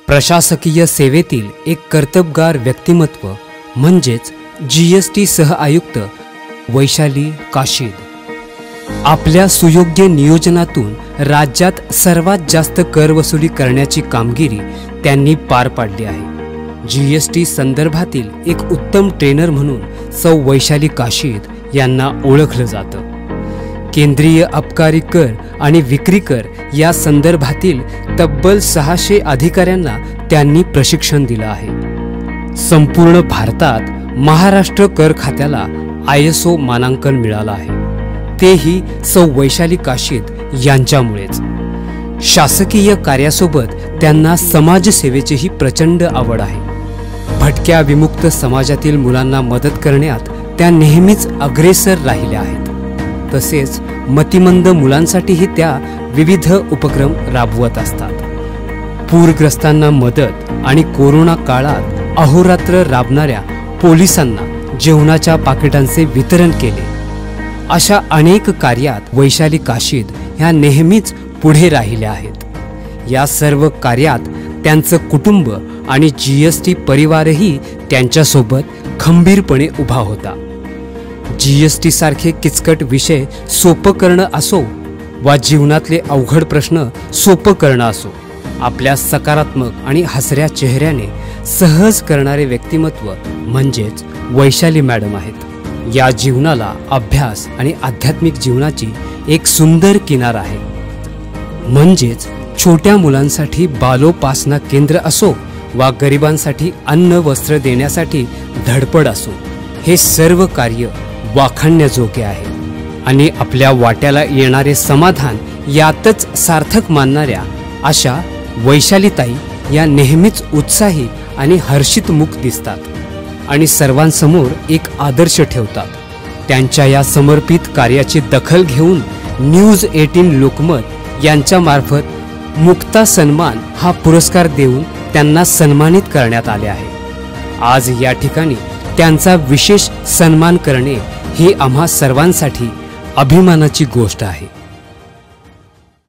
प्रशासकीय सेवेतील एक कर्तबगार व्यक्तिमत्व म्हणजेच जीएसटी सह आयुक्त वैशाली काशीद। आपल्या सुयोग्य नियोजनातून राज्यात सर्वात जास्त कर वसुली करण्याची कामगिरी त्यांनी पार पाडली आहे। जीएसटी संदर्भातील एक उत्तम ट्रेनर म्हणून सौ वैशाली काशीद यांना ओळखलं जातं। केंद्रीय अबकारी कर आणि विक्री कर या संदर्भातील तब्बल 600 अधिकाऱ्यांना त्यांनी प्रशिक्षण दिलं आहे। संपूर्ण भारतात महाराष्ट्र कर खात्याला ISO मानांकन मिळालं आहे, तेही सौ वैशाली काशीद यांच्यामुळेच। शासकीय कार्यासोबत त्यांना समाजसेवेचीही प्रचंड आवड आहे। भटक्या विमुक्त समाजातील मुलांना मदत करण्यात त्या नेहमीच अग्रेसर राहिल्या आहेत। तसेच मतिमंद मुलांसाठीही त्या विविध उपक्रम राबवत असतात। पूरग्रस्तांना मदत आणि कोरोना काळात अहोरात्र राबणाऱ्या पोलिसांना जेवणाच्या पाकिटांचे वितरण केले। अशा अनेक कार्यात वैशाली काशीद ह्या नेहमीच पुढे राहिल्या आहेत। या सर्व कार्यात त्यांचं कुटुंब आणि जीएसटी परिवारही त्यांच्यासोबत खंबीरपणे उभा होता। जीएसटी सारखे किचकट विषय सोपं करणं असो वा जीवनातले अवघड प्रश्न सोपं करणं असो, आपल्या सकारात्मक आणि हसऱ्या चेहऱ्याने सहज करणारे व्यक्तिमत्व म्हणजेच वैशाली मॅडम आहेत। या जीवनाला अभ्यास आणि आध्यात्मिक जीवनाची एक सुंदर किनार आहे। म्हणजेच छोट्या मुलांसाठी बालोपासना केंद्र असो वा गरिबांसाठी अन्न वस्त्र देण्यासाठी धडपड असो, हे सर्व कार्य वाखाणण्याजोगे आहे आणि आपल्या वाट्याला येणारे समाधान यातच सार्थक मानणाऱ्या अशा वैशालीताई या नेहमीच उत्साही आणि हर्षित मुख दिसतात आणि सर्वांसमोर एक आदर्श ठेवतात। त्यांच्या या समर्पित कार्याची दखल घेऊन न्यूज 18 लोकमत यांच्यामार्फत मुक्ता सन्मान हा पुरस्कार देऊन त्यांना सन्मानित करण्यात आले आहे। आज या ठिकाणी त्यांचा विशेष सन्मान करणे ही आम्हा सर्वांसाठी अभिमानाची गोष्ट आहे।